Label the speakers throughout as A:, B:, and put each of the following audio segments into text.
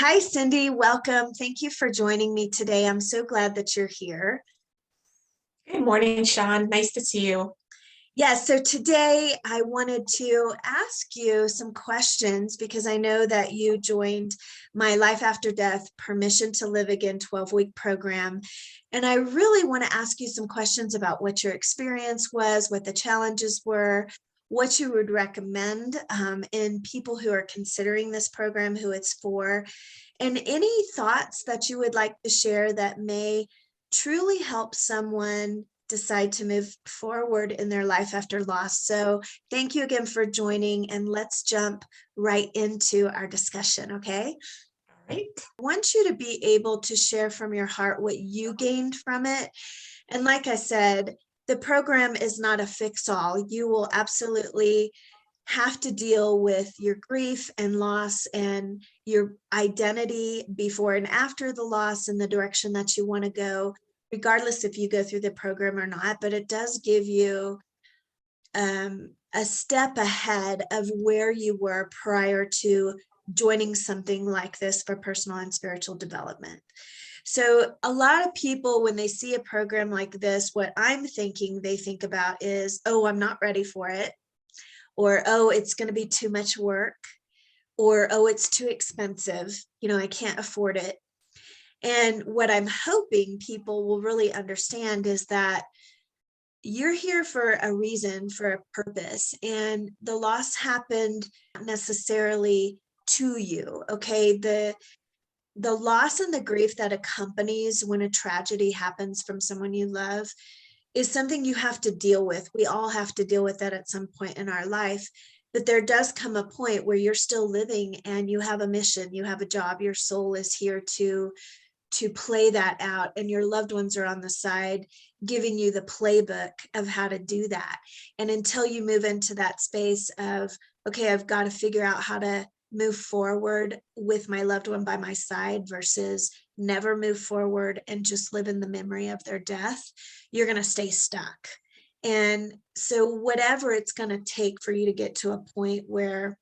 A: Hi, Cindy. Welcome. Thank you for joining me today. I'm so glad that you're here.
B: Good morning, Sean. Nice to see you.
A: Yes, so today I wanted to ask you some questions because I know that you joined my Life After Death Permission to Live Again 12-week program. And I really want to ask you some questions about what your experience was, what the challenges were, what you would recommend in people who are considering this program, who it's for, and any thoughts that you would like to share that may truly help someone decide to move forward in their life after loss. So thank you again for joining, and let's jump right into our discussion, okay?
B: All right.
A: I want you to be able to share from your heart what you gained from it. And like I said, the program is not a fix-all. You will absolutely have to deal with your grief and loss and your identity before and after the loss and the direction that you want to go, regardless if you go through the program or not. But it does give you a step ahead of where you were prior to joining something like this for personal and spiritual development. So a lot of people, when they see a program like this, what I'm thinking they think about is, oh, I'm not ready for it, or, oh, it's going to be too much work, or, oh, it's too expensive, I can't afford it. And what I'm hoping people will really understand is that you're here for a reason, for a purpose, and the loss happened not necessarily to you, okay? The loss and the grief that accompanies when a tragedy happens from someone you love is something you have to deal with. We all have to deal with that at some point in our life. But there does come a point where you're still living and you have a mission, you have a job, your soul is here to play that out, and your loved ones are on the side giving you the playbook of how to do that. And until you move into that space of, okay, I've got to figure out how to move forward with my loved one by my side versus never move forward and just live in the memory of their death, you're going to stay stuck. And so whatever it's going to take for you to get to a point where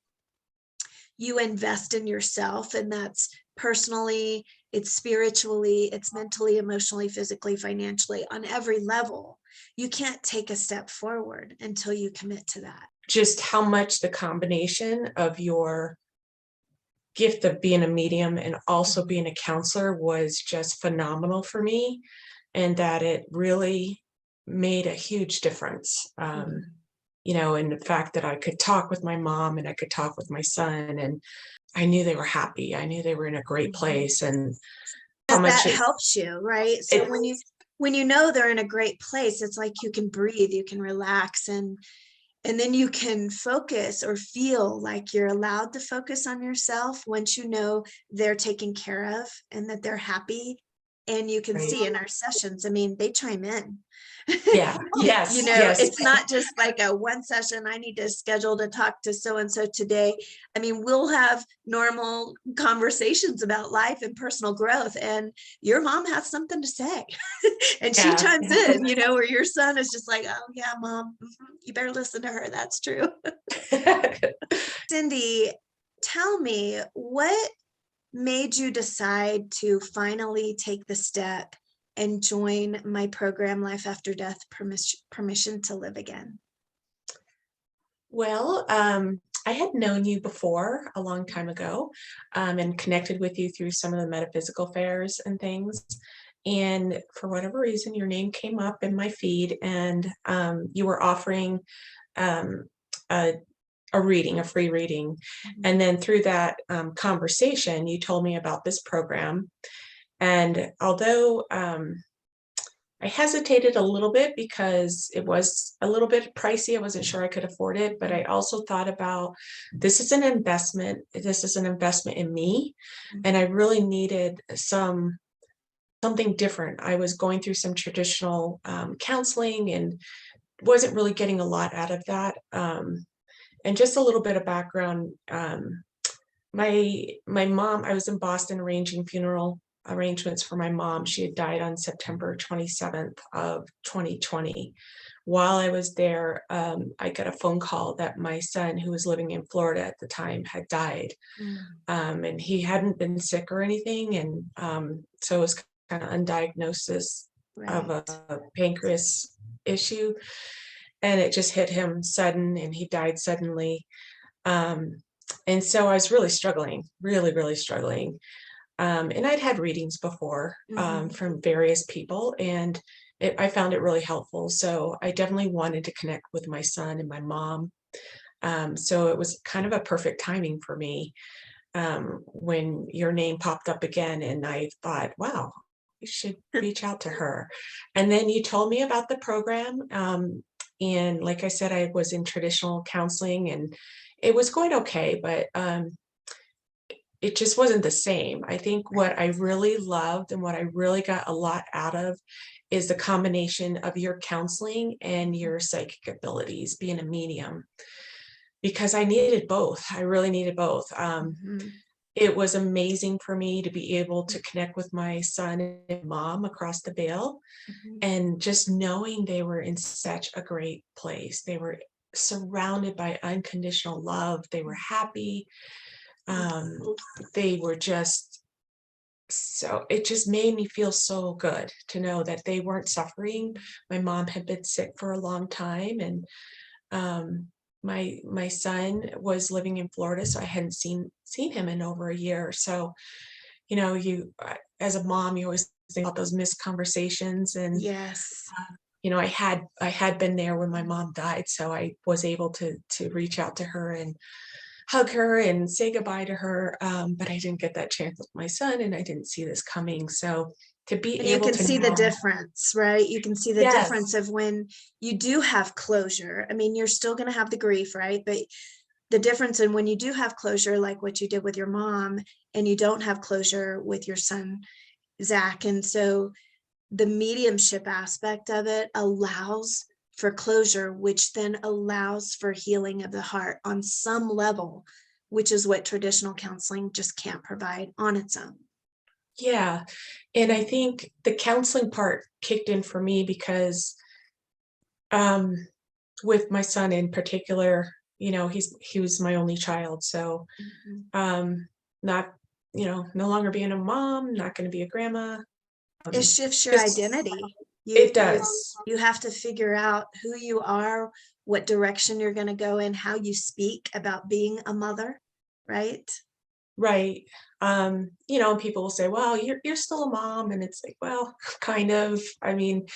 A: you invest in yourself, and that's personally, it's spiritually, it's mentally, emotionally, physically, financially, on every level, you can't take a step forward until you commit to that.
B: Just how much the combination of your gift of being a medium and also being a counselor was just phenomenal for me, and that it really made a huge difference. And the fact that I could talk with my mom and I could talk with my son, and I knew they were happy. I knew they were in a great place, and how much
A: that helps you, right? So when you know they're in a great place, it's like you can breathe, you can relax, and then you can focus or feel like you're allowed to focus on yourself once you know they're taken care of and that they're happy. And you can see in our sessions, I mean, they chime in.
B: Yeah. Yes. Yes.
A: It's not just like a one session, I need to schedule to talk to so-and-so today. I mean, we'll have normal conversations about life and personal growth, and your mom has something to say. And she chimes in, where your son is just like, oh yeah, mom, you better listen to her. That's true. Cindy, tell me, what made you decide to finally take the step and join my program, Life After Death Permission to Live Again?
B: Well, I had known you before a long time ago, and connected with you through some of the metaphysical fairs and things. And for whatever reason, your name came up in my feed, and you were offering a reading, a free reading. And then through that conversation, you told me about this program. And although I hesitated a little bit because it was a little bit pricey, I wasn't sure I could afford it, but I also thought about, this is an investment. This is an investment in me. And I really needed something different. I was going through some traditional counseling and wasn't really getting a lot out of that. And just a little bit of background. My mom, I was in Boston arranging funeral arrangements for my mom. She had died on September 27th of 2020 while I was there, I got a phone call that my son, who was living in Florida at the time, had died.
A: Mm.
B: And he hadn't been sick or anything, and so it was kind of undiagnosis of a
A: Right.
B: pancreas issue, and it just hit him sudden, and he died suddenly. Um, and so I was really struggling, really, really struggling. And I'd had readings before
A: Mhm.
B: from various people, and I found it really helpful. So I definitely wanted to connect with my son and my mom. So it was kind of a perfect timing for me when your name popped up again, and I thought, wow, you should reach out to her. And then you told me about the program. And like I said, I was in traditional counseling and it was going okay, but it just wasn't the same. I think what I really loved and what I really got a lot out of is the combination of your counseling and your psychic abilities, being a medium, because I needed both. I really needed both.
A: Mhm.
B: It was amazing for me to be able to connect with my son and mom across the veil,
A: Mhm.
B: and just knowing they were in such a great place. They were surrounded by unconditional love. They were happy. Um, they were just so, it just made me feel so good to know that they weren't suffering. My mom had been sick for a long time, and um, my son was living in Florida, so I hadn't seen him in over a year. So, you as a mom, you always think about those missed conversations, and
A: Yes.
B: I had been there when my mom died, so I was able to reach out to her and hug her and say goodbye to her. But I didn't get that chance with my son, and I didn't see this coming. So to be
A: And you
B: able
A: can
B: to
A: see the
B: now,
A: difference, right? You can see the difference
B: yes,
A: of when you do have closure. I mean, you're still going to have the grief, right? But the difference in when you do have closure, like what you did with your mom, and you don't have closure with your son, Zach. And so the mediumship aspect of it allows for closure, which then allows for healing of the heart on some level, which is what traditional counseling just can't provide on its own.
B: yeah. And I think the counseling part kicked in for me because um, with my son in particular, he was my only child. So
A: Mhm.
B: um, not, no longer being a mom, not going to be a grandma.
A: It
B: Um,
A: shifts your
B: just
A: identity. You
B: it
A: you
B: does.
A: you have to figure out who you are, what direction you're going to go in, how you speak about being a mother, right?
B: Right. People will say, "Well, you're still a mom," and it's like, well, kind of. I mean,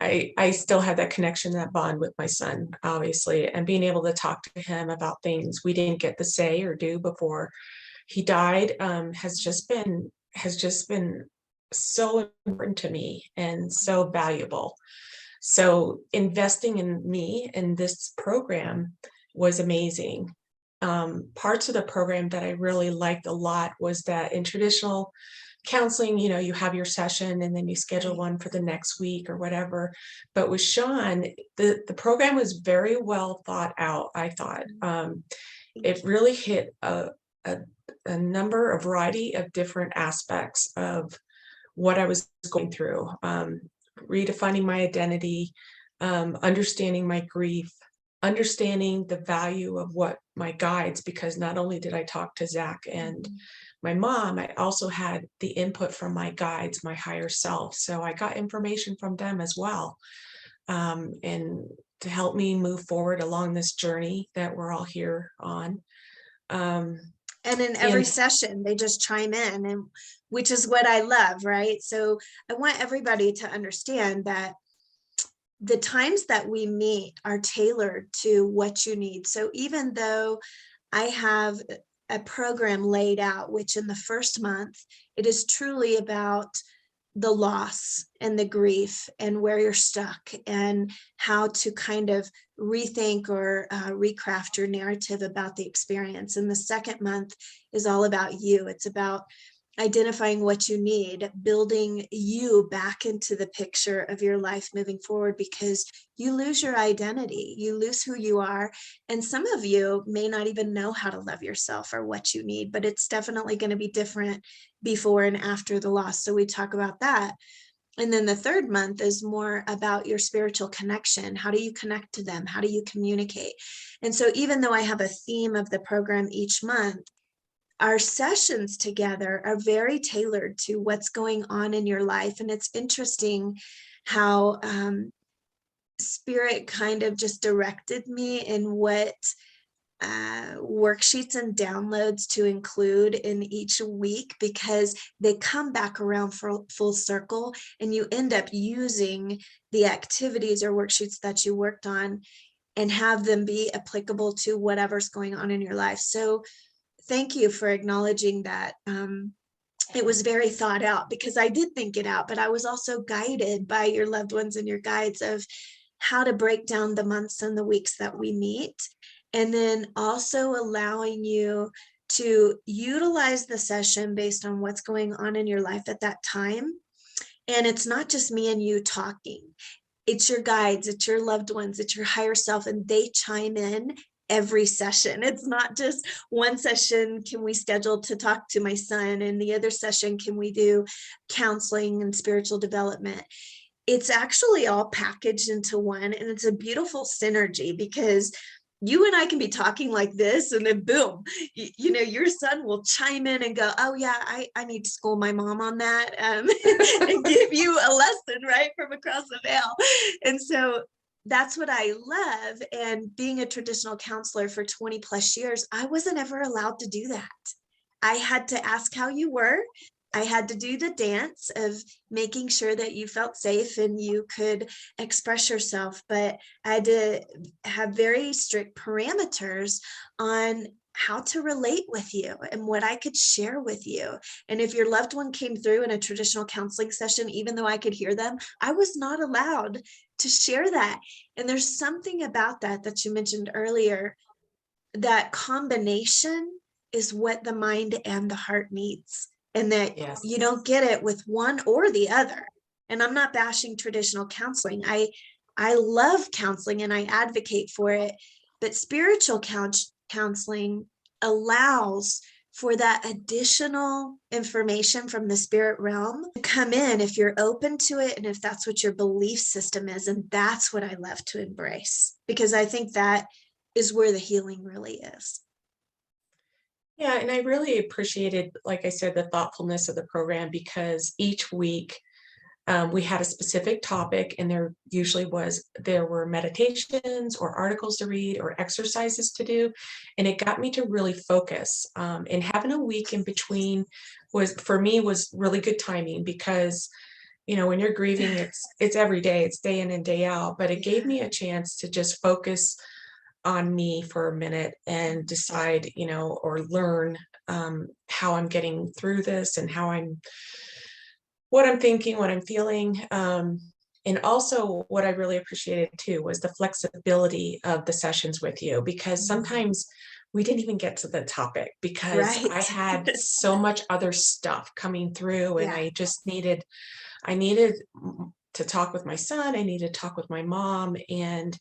B: I still have that connection, that bond with my son, obviously, and being able to talk to him about things we didn't get to say or do before he died, has just been so important to me and so valuable. So investing in me in this program was amazing. Parts of the program that I really liked a lot was that in traditional counseling, you have your session and then you schedule
A: Right.
B: one for the next week or whatever. But with Sean, the program was very well thought out, I thought. It
A: Thank you.
B: really hit a, a variety of different aspects of what I was going through, redefining my identity, understanding my grief, understanding the value of what my guides, because not only did I talk to Zach and
A: Mhm.
B: my mom, I also had the input from my guides, my higher self. So I got information from them as well. And to help me move forward along this journey that we're all here on. Um,
A: And in every
B: and
A: session, they just chime in, and which is what I love, right? So I want everybody to understand that the times that we meet are tailored to what you need. So even though I have a program laid out, which in the first month, it is truly about the loss and the grief and where you're stuck and how to kind of rethink or recraft your narrative about the experience. And the second month is all about you. It's about identifying what you need, building you back into the picture of your life moving forward, because you lose your identity, you lose who you are. And some of you may not even know how to love yourself or what you need, but it's definitely going to be different before and after the loss. So we talk about that. And then the third month is more about your spiritual connection. How do you connect to them? How do you communicate? And so even though I have a theme of the program each month, our sessions together are very tailored to what's going on in your life. And it's interesting how Spirit kind of just directed me in what worksheets and downloads to include in each week, because they come back around for full circle and you end up using the activities or worksheets that you worked on and have them be applicable to whatever's going on in your life. So thank you for acknowledging that. It was very thought out, because I did think it out, but I was also guided by your loved ones and your guides of how to break down the months and the weeks that we meet. And then also allowing you to utilize the session based on what's going on in your life at that time. And it's not just me and you talking. It's your guides, it's your loved ones, it's your higher self, and they chime in every session. It's not just one session can we schedule to talk to my son, and the other session can we do counseling and spiritual development. It's actually all packaged into one, and it's a beautiful synergy, because you and I can be talking like this, and then boom, your son will chime in and go, oh yeah, I need to school my mom on that, and give you a lesson right from across the veil. And so that's what I love. And being a traditional counselor for 20 plus years, I wasn't ever allowed to do that. I had to ask how you were. I had to do the dance of making sure that you felt safe and you could express yourself. But I had to have very strict parameters on how to relate with you and what I could share with you. And if your loved one came through in a traditional counseling session, even though I could hear them, I was not allowed to share that. And there's something about that you mentioned earlier, that combination is what the mind and the heart needs, and that
B: Yes.
A: you don't get it with one or the other. And I'm not bashing traditional counseling. I love counseling and I advocate for it, but spiritual counseling allows for that additional information from the spirit realm to come in if you're open to it and if that's what your belief system is. And that's what I love to embrace, because I think that is where the healing really is.
B: Yeah, and I really appreciated, like I said, the thoughtfulness of the program, because each week we had a specific topic, and there were meditations or articles to read or exercises to do, and it got me to really focus. And having a week in between was, for me, was really good timing, because when you're grieving, it's every day, it's day in and day out. But it gave me a chance to just focus on me for a minute and decide, or learn how I'm getting through this, and what I'm thinking, what I'm feeling. And also what I really appreciated too was the flexibility of the sessions with you, because sometimes we didn't even get to the topic because
A: Right.
B: I had so much other stuff coming through, and
A: Yeah.
B: I needed to talk with my son. I needed to talk with my mom, and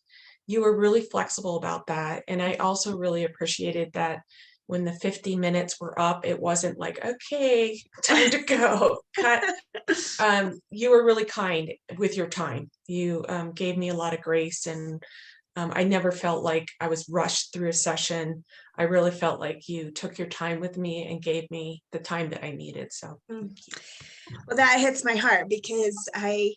B: you were really flexible about that. And I also really appreciated that when the 50 minutes were up, it wasn't like, okay, time to go. Cut. You were really kind with your time. You gave me a lot of grace, and I never felt like I was rushed through a session. I really felt like you took your time with me and gave me the time that I needed. So
A: Well, that hits my heart, because I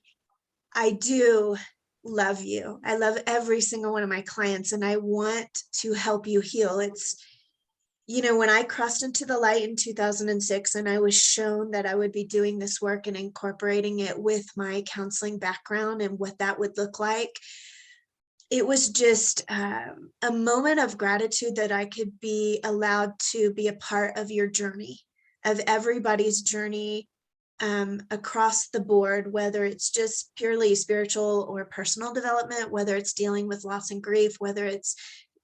A: do love you. I love every single one of my clients, and I want to help you heal. It's, when I crossed into the light in 2006 and I was shown that I would be doing this work and incorporating it with my counseling background and what that would look like, it was just a moment of gratitude that I could be allowed to be a part of your journey, of everybody's journey, across the board, whether it's just purely spiritual or personal development, whether it's dealing with loss and grief, whether it's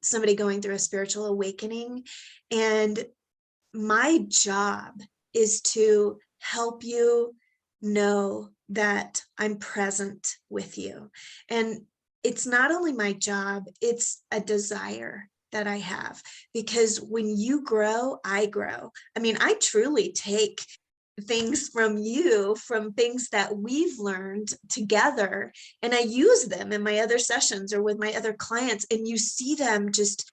A: somebody going through a spiritual awakening. And my job is to help you know that I'm present with you. And it's not only my job, it's a desire that I have, because when you grow, I grow. I mean, I truly take things from you, from things that we've learned together, and I use them in my other sessions or with my other clients, and you see them just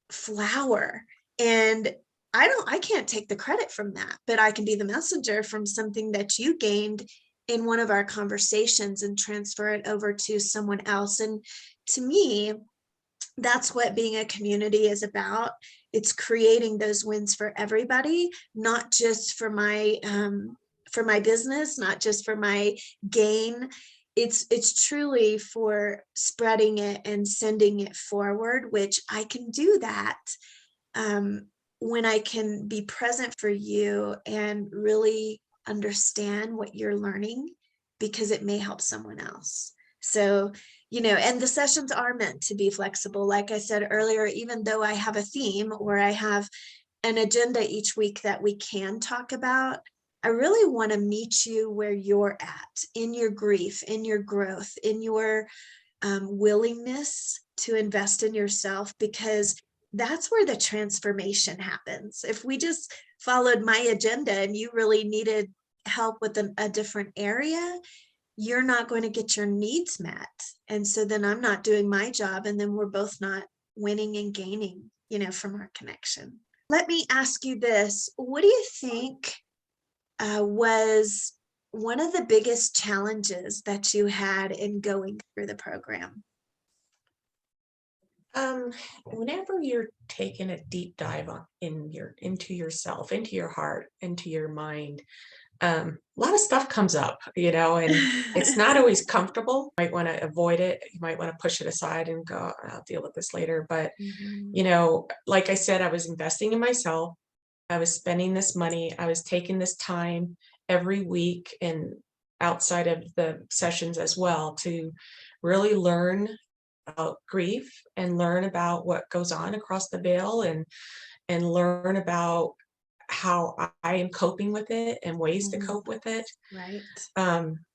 A: flower. And I can't take the credit from that, but I can be the messenger from something that you gained in one of our conversations and transfer it over to someone else. And to me, that's what being a community is about. It's creating those wins for everybody, not just for my business, not just for my gain. It's truly for spreading it and sending it forward, which I can do that when I can be present for you and really understand what you're learning, because it may help someone else. So, and the sessions are meant to be flexible. Like I said earlier, even though I have a theme or I have an agenda each week that we can talk about, I really want to meet you where you're at in your grief, in your growth, in your willingness to invest in yourself, because that's where the transformation happens. If we just followed my agenda and you really needed help with a different area, you're not going to get your needs met. And so then I'm not doing my job, and then we're both not winning and gaining, from our connection. Let me ask you this. What do you think was one of the biggest challenges that you had in going through the program?
B: Whenever you're taking a deep dive into yourself, into your heart, into your mind, a lot of stuff comes up, and it's not always comfortable. You might want to avoid it. You might want to push it aside and go, I'll deal with this later. But,
A: Mhm.
B: like I said, I was investing in myself. I was spending this money. I was taking this time every week and outside of the sessions as well to really learn about grief and learn about what goes on across the veil, and learn about how I am coping with it and ways to
A: Mhm.
B: cope with it.
A: Right.
B: Um,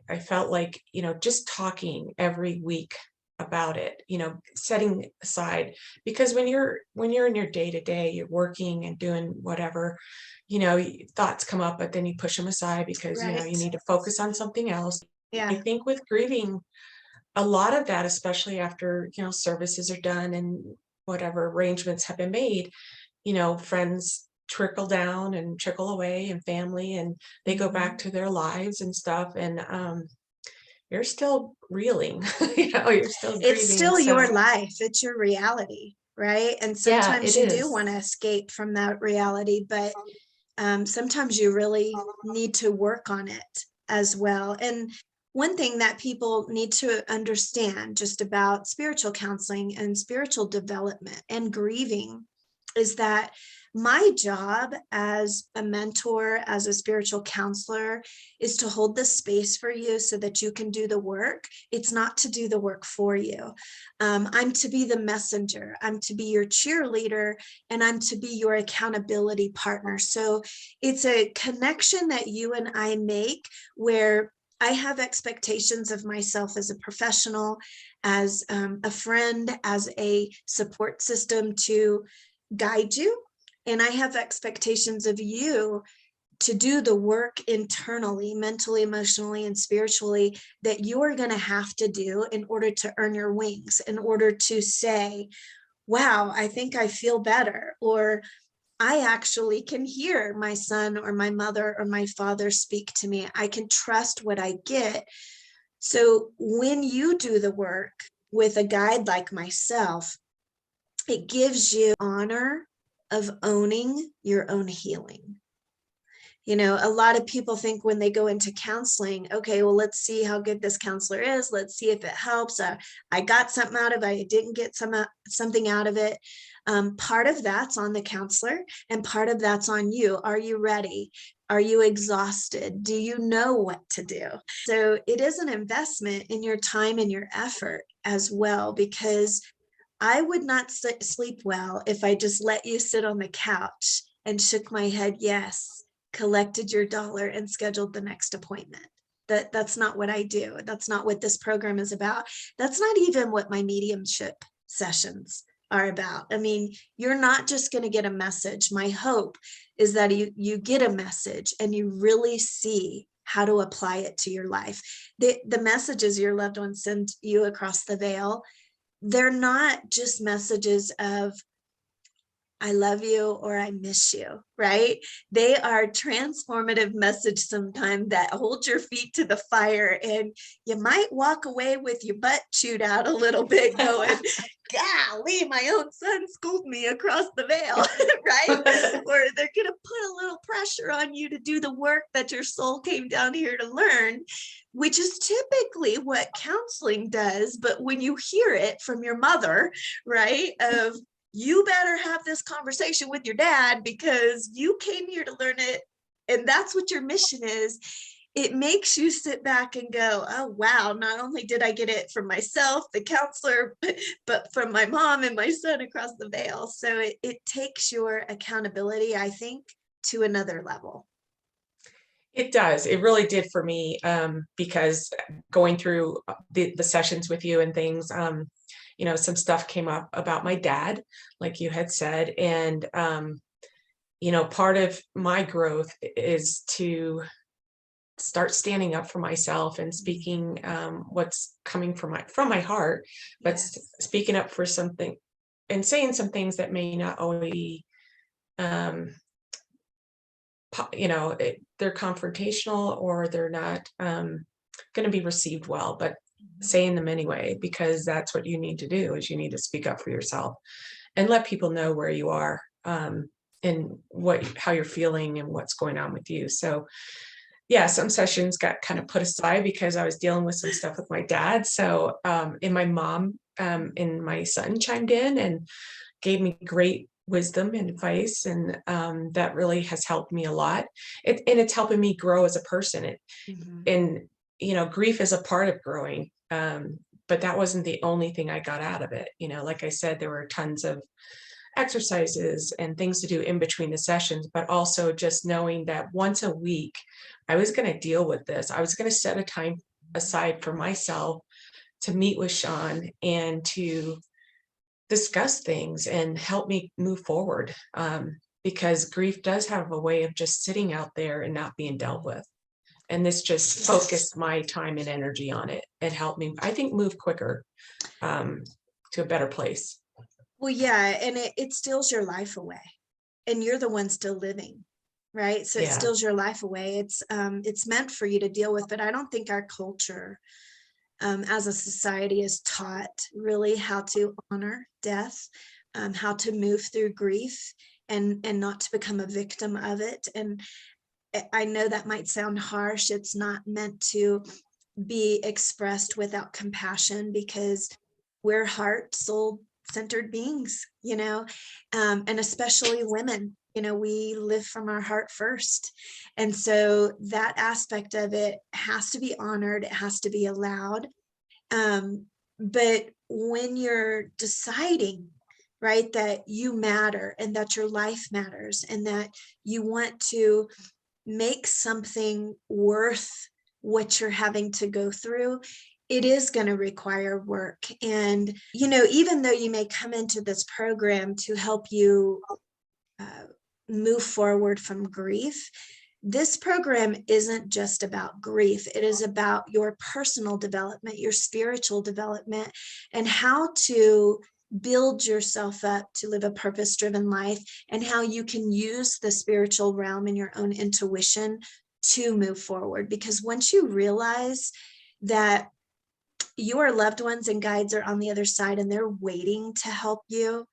B: I felt like, just talking every week about it, setting aside, because when you're in your day to day, you're working and doing whatever, thoughts come up, but then you push them aside because, you
A: Right.
B: need to focus on something else. I
A: Yeah.
B: think with grieving, a lot of that, especially after, services are done and whatever arrangements have been made, friends trickle down and trickle away, and family, and they go back
A: Mhm.
B: to their lives and stuff. And you're still reeling, you're still
A: It's
B: grieving.
A: still your
B: So
A: life. It's your reality, right? And
B: yeah,
A: sometimes
B: it
A: you do
B: is.
A: want to escape from that reality, but sometimes you really need to work on it as well. And one thing that people need to understand just about spiritual counseling and spiritual development and grieving is that my job as a mentor, as a spiritual counselor, is to hold the space for you so that you can do the work. It's not to do the work for you. I'm to be the messenger. I'm to be your cheerleader, and I'm to be your accountability partner. So it's a connection that you and I make where I have expectations of myself as a professional, as a friend, as a support system to guide you. And I have expectations of you to do the work internally, mentally, emotionally, and spiritually that you're going to have to do in order to earn your wings, in order to say, wow, I think I feel better, or I actually can hear my son or my mother or my father speak to me. I can trust what I get. So when you do the work with a guide like myself, it gives you honor of owning your own healing. A lot of people think when they go into counseling, okay, well, let's see how good this counselor is. Let's see if it helps. I got something out of it. I didn't get something out of it. Part of that's on the counselor, and part of that's on you. Are you ready? Are you exhausted? Do you know what to do? So it is an investment in your time and your effort as well, because I would not sleep well if I just let you sit on the couch and shook my head yes, collected your dollar, and scheduled the next appointment. That's not what I do. That's not what this program is about. That's not even what my mediumship sessions are about. I mean, you're not just going to get a message. My hope is that you get a message and you really see how to apply it to your life. The messages your loved ones send you across the veil, they're not just messages of I love you or I miss you, right? They are transformative message sometimes that hold your feet to the fire, and you might walk away with your butt chewed out a little bit going, golly, my own son schooled me across the veil, right? Or they're going to put a little pressure on you to do the work that your soul came down here to learn, which is typically what counseling does. But when you hear it from your mother, right, of you better have this conversation with your dad because you came here to learn it and that's what your mission is, it makes you sit back and go, oh, wow, not only did I get it from myself, the counselor, but from my mom and my son across the veil. So it takes your accountability, I think, to another level.
B: It does. It really did for me, because going through the sessions with you and things, some stuff came up about my dad, like you had said. And, part of my growth is to start standing up for myself and speaking what's coming from my heart, but
A: Yes.
B: speaking up for something and saying some things that may not always um, they're confrontational or they're not going to be received well, but saying them anyway, because that's what you need to do is you need to speak up for yourself and let people know where you are, and how you're feeling and what's going on with you. So yeah, some sessions got kind of put aside because I was dealing with some stuff with my dad. So and my mom and my son chimed in and gave me great wisdom and advice, and that really has helped me a lot. And it's helping me grow as a person.
A: Mhm.
B: And grief is a part of growing, but that wasn't the only thing I got out of it. Like I said, there were tons of exercises and things to do in between the sessions, but also just knowing that once a week I was going to deal with this. I was going to set a time aside for myself to meet with Sean and to discuss things and help me move forward, because grief does have a way of just sitting out there and not being dealt with. And this just focused my time and energy on it. It helped me, I think, move quicker, to a better place.
A: Well, yeah, and it steals your life away, and you're the one still living, right? So it
B: Yeah.
A: steals your life away. It's meant for you to deal with, but I don't think our culture, as a society, is taught really how to honor death, how to move through grief, and not to become a victim of it. And I know that might sound harsh. It's not meant to be expressed without compassion, because we're heart, soul centered beings, and especially women, we live from our heart first. And so that aspect of it has to be honored, it has to be allowed. But when you're deciding, right, that you matter and that your life matters and that you want to make something worth what you're having to go through, it is going to require work. And, even though you may come into this program to help you uh, move forward from grief, this program isn't just about grief. It is about your personal development, your spiritual development, and how to build yourself up to live a purpose-driven life, and how you can use the spiritual realm and your own intuition to move forward. Because once you realize that your loved ones and guides are on the other side and they're waiting to help you,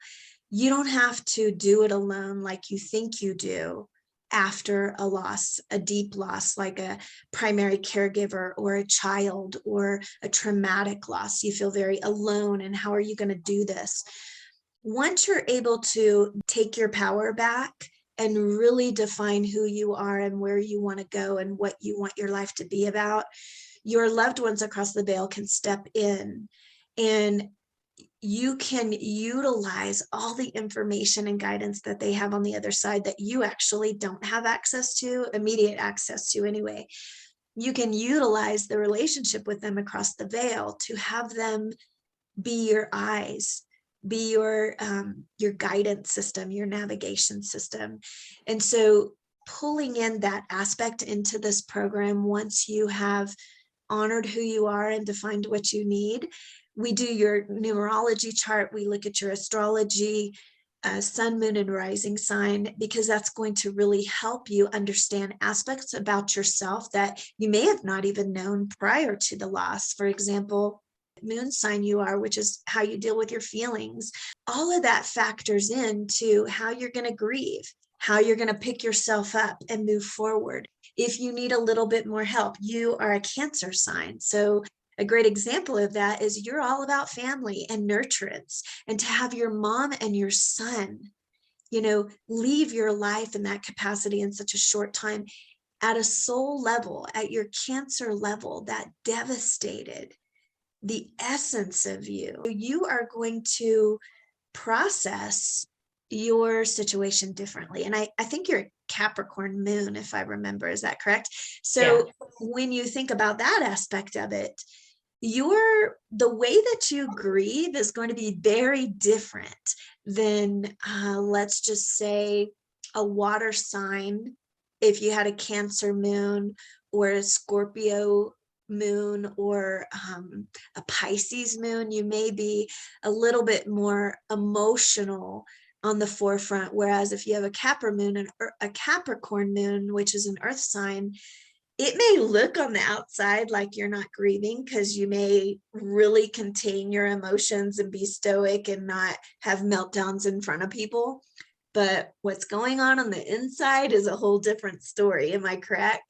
A: you don't have to do it alone like you think you do after a loss, a deep loss, like a primary caregiver or a child or a traumatic loss. You feel very alone. And how are you going to do this? Once you're able to take your power back and really define who you are and where you want to go and what you want your life to be about, your loved ones across the veil can step in, and you can utilize all the information and guidance that they have on the other side that you actually don't have immediate access to anyway. You can utilize the relationship with them across the veil to have them be your eyes, be your guidance system, your navigation system. And so pulling in that aspect into this program, once you have honored who you are and defined what you need, we do your numerology chart, we look at your astrology, sun, moon, and rising sign, because that's going to really help you understand aspects about yourself that you may have not even known prior to the loss. For example, moon sign you are, which is how you deal with your feelings. All of that factors into how you're going to grieve, how you're going to pick yourself up and move forward. If you need a little bit more help, you are a Cancer sign. So a great example of that is you're all about family and nurturance, and to have your mom and your son, leave your life in that capacity in such a short time at a soul level, at your Cancer level, that devastated the essence of you. You are going to process your situation differently. And I think you're a Capricorn moon, if I remember. Is that correct?
B: Yeah.
A: So when you think about that aspect of it, the way that you grieve is going to be very different than, let's just say, a water sign. If you had a Cancer moon or a Scorpio moon or a Pisces moon, you may be a little bit more emotional on the forefront. Whereas if you have a a Capricorn moon, which is an earth sign, it may look on the outside like you're not grieving because you may really contain your emotions and be stoic and not have meltdowns in front of people. But what's going on the inside is a whole different story. Am I correct?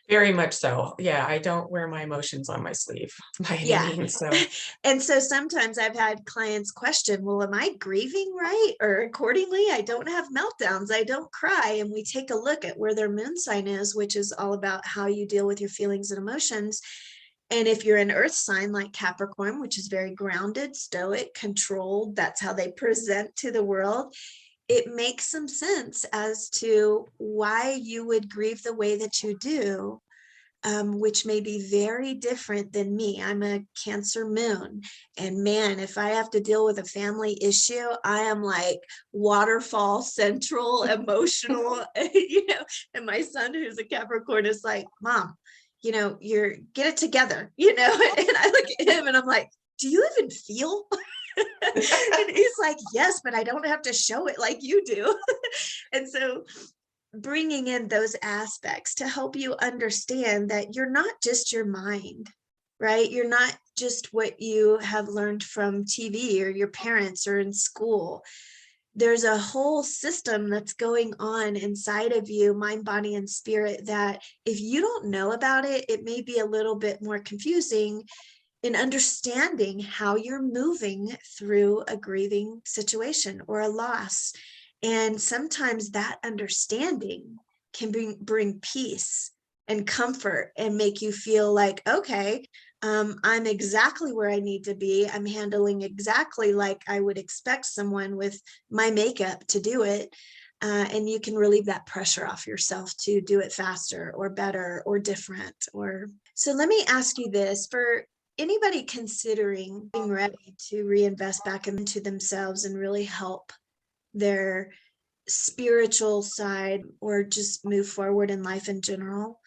B: Very much so. Yeah, I don't wear my emotions on my sleeve by any
A: Yeah.
B: means. So
A: And so sometimes I've had clients question, well, am I grieving right? Or accordingly, I don't have meltdowns, I don't cry. And we take a look at where their moon sign is, which is all about how you deal with your feelings and emotions. And if you're an earth sign like Capricorn, which is very grounded, stoic, controlled, that's how they present to the world, it makes some sense as to why you would grieve the way that you do, which may be very different than me. I'm a Cancer moon. And man, if I have to deal with a family issue, I am like waterfall central, emotional, and my son, who's a Capricorn, is like, Mom, you're get it together, and I look at him and I'm like, do you even feel? And he's like, yes, but I don't have to show it like you do. And so bringing in those aspects to help you understand that you're not just your mind, right? You're not just what you have learned from TV or your parents or in school. There's a whole system that's going on inside of you, mind, body, and spirit, that if you don't know about it, it may be a little bit more confusing in understanding how you're moving through a grieving situation or a loss. And sometimes that understanding can bring peace and comfort and make you feel like, okay, I'm exactly where I need to be. I'm handling exactly like I would expect someone with my makeup to do it. And you can relieve that pressure off yourself to do it faster or better or different. Or so let me ask you this: for anybody considering being ready to reinvest back into themselves and really help their spiritual side or just move forward in life in general,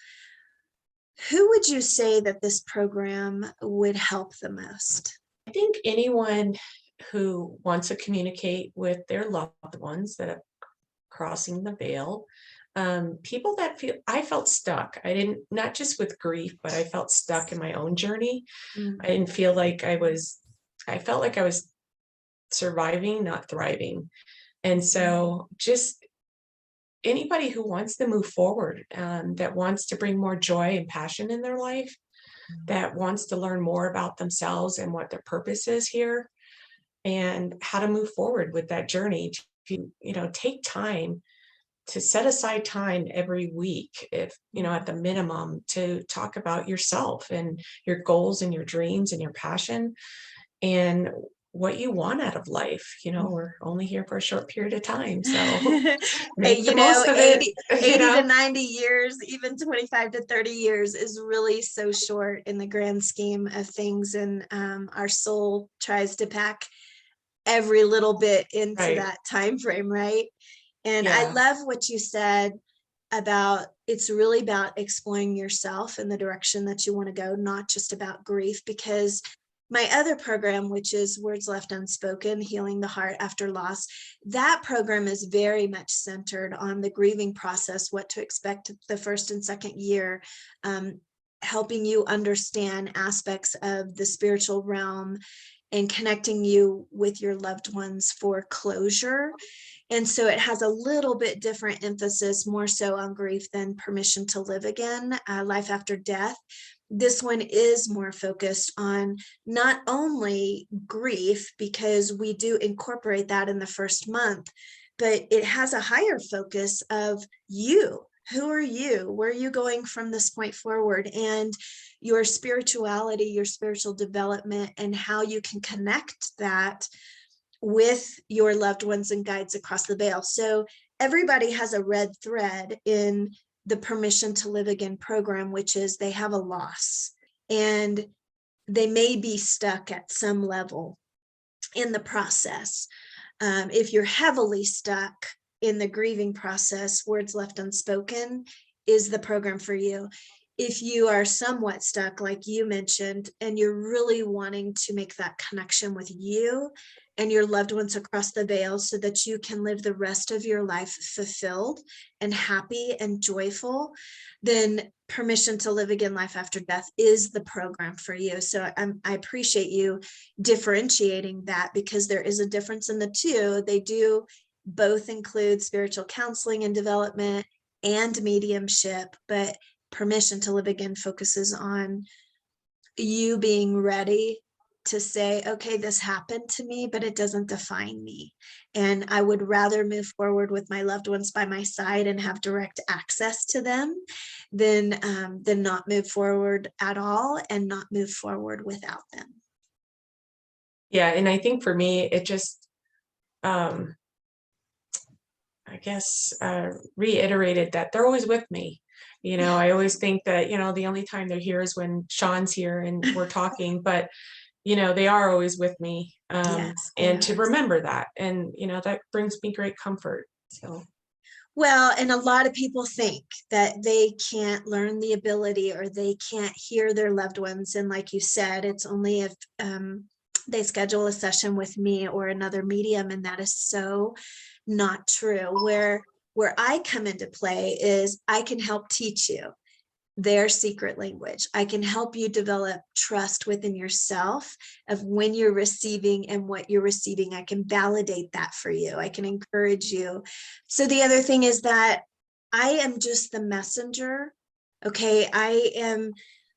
A: who would you say that this program would help the most?
B: I think anyone who wants to communicate with their loved ones that are crossing the veil, people that I felt stuck. I didn't, not just with grief, but I felt stuck in my own journey.
A: Mm.
B: I didn't feel like I felt like I was surviving, not thriving. And so just anybody who wants to move forward, that wants to bring more joy and passion in their life, that wants to learn more about themselves and what their purpose is here, and how to move forward with that journey, to take time, to set aside time every week, if at the minimum, to talk about yourself and your goals and your dreams and your passion and what you want out of life. We're only here for a short period of time, so
A: Hey,
B: make the most of it.
A: 80 to 90 years, even 25 to 30 years is really so short in the grand scheme of things. And our soul tries to pack every little bit into
B: Right.
A: that time frame, right? And I
B: Yeah.
A: love what you said about it's really about exploring yourself in the direction that you want to go, not just about grief. Because my other program, which is Words Left Unspoken, Healing the Heart After Loss, that program is very much centered on the grieving process, what to expect the first and second year, helping you understand aspects of the spiritual realm and connecting you with your loved ones for closure. And so it has a little bit different emphasis, more so on grief than Permission to Live Again, Life After Death. This one is more focused on not only grief, because we do incorporate that in the first month, but it has a higher focus of you. Who are you? Where are you going from this point forward? And your spirituality, your spiritual development, and how you can connect that with your loved ones and guides across the veil. So everybody has a red thread in the Permission to Live Again program, which is they have a loss and they may be stuck at some level in the process. If you're heavily stuck in the grieving process, Words Left Unspoken is the program for you. If you are somewhat stuck, like you mentioned, and you're really wanting to make that connection with you and your loved ones across the veil so that you can live the rest of your life fulfilled and happy and joyful, then Permission to Live Again, Life After Death is the program for you. So I appreciate you differentiating that, because there is a difference in the two. They do both include spiritual counseling and development and mediumship, but Permission to Live Again focuses on you being ready to say, okay, this happened to me, but it doesn't define me. And I would rather move forward with my loved ones by my side and have direct access to them than not move forward at all and not move forward without them.
B: Yeah. And I think for me, it just, um, I guess, reiterated that they're always with me.
A: Yeah.
B: I always think that, the only time they're here is when Sean's here and we're talking, but, they are always with me.
A: Yes, they
B: And to
A: are.
B: remember that, and, that brings me great comfort. So,
A: Well, and a lot of people think that they can't learn the ability or they can't hear their loved ones. And like you said, it's only if they schedule a session with me or another medium, and that is so not true. Where I come into play is I can help teach you their secret language. I can help you develop trust within yourself of when you're receiving and what you're receiving. I can validate that for you. I can encourage you. So the other thing is that I am just the messenger. Okay. I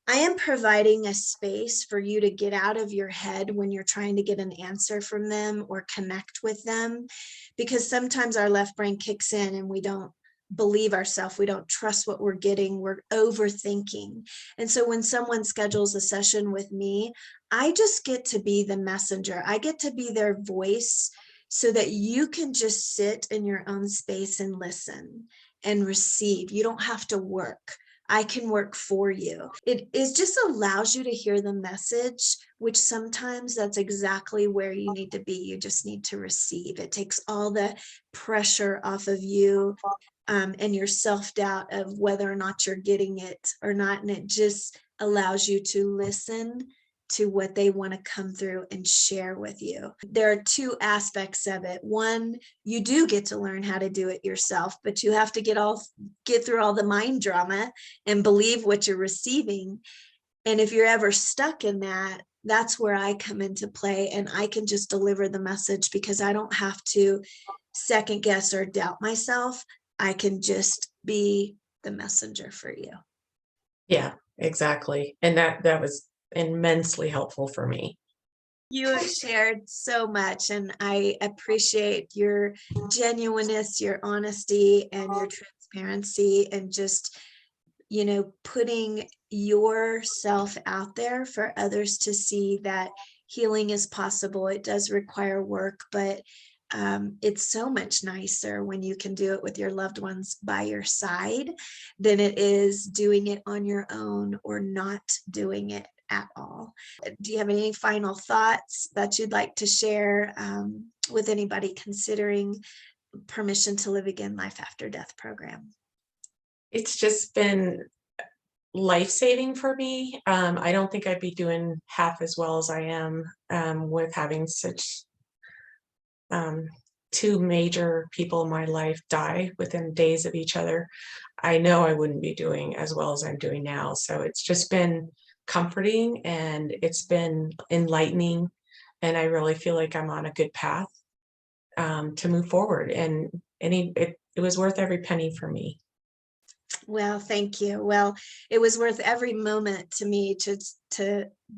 A: am providing a space for you to get out of your head when you're trying to get an answer from them or connect with them, because sometimes our left brain kicks in and we don't believe ourselves. We don't trust what we're getting. We're overthinking. And so when someone schedules a session with me, I just get to be the messenger. I get to be their voice so that you can just sit in your own space and listen and receive. You don't have to work. I can work for you. It just allows you to hear the message, which sometimes that's exactly where you need to be. You just need to receive. It takes all the pressure off of you and your self-doubt of whether or not you're getting it or not. And it just allows you to listen to what they want to come through and share with you. There are two aspects of it. One, you do get to learn how to do it yourself, but you have to get through all the mind drama and believe what you're receiving. And if you're ever stuck in that, that's where I come into play, and I can just deliver the message because I don't have to second guess or doubt myself. I can just be the messenger for you.
B: yeah, exactly. And that was immensely helpful for me.
A: You have shared so much, and I appreciate your genuineness, your honesty, and your transparency, and just, putting yourself out there for others to see that healing is possible. It does require work, but it's so much nicer when you can do it with your loved ones by your side than it is doing it on your own or not doing it at all. Do you have any final thoughts that you'd like to share with anybody considering Permission to Live Again Life After Death program?
B: It's just been life-saving for me. I don't think I'd be doing half as well as I am with having such two major people in my life die within days of each other. I know I wouldn't be doing as well as I'm doing now. So it's just been comforting and it's been enlightening. And I really feel like I'm on a good path to move forward. And it was worth every penny for me.
A: Well, thank you. Well, it was worth every moment to me to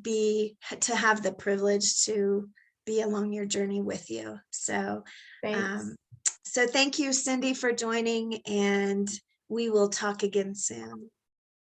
A: have the privilege to be along your journey with you. So,
B: Thanks.
A: so thank you, Cindy, for joining, and we will talk again soon.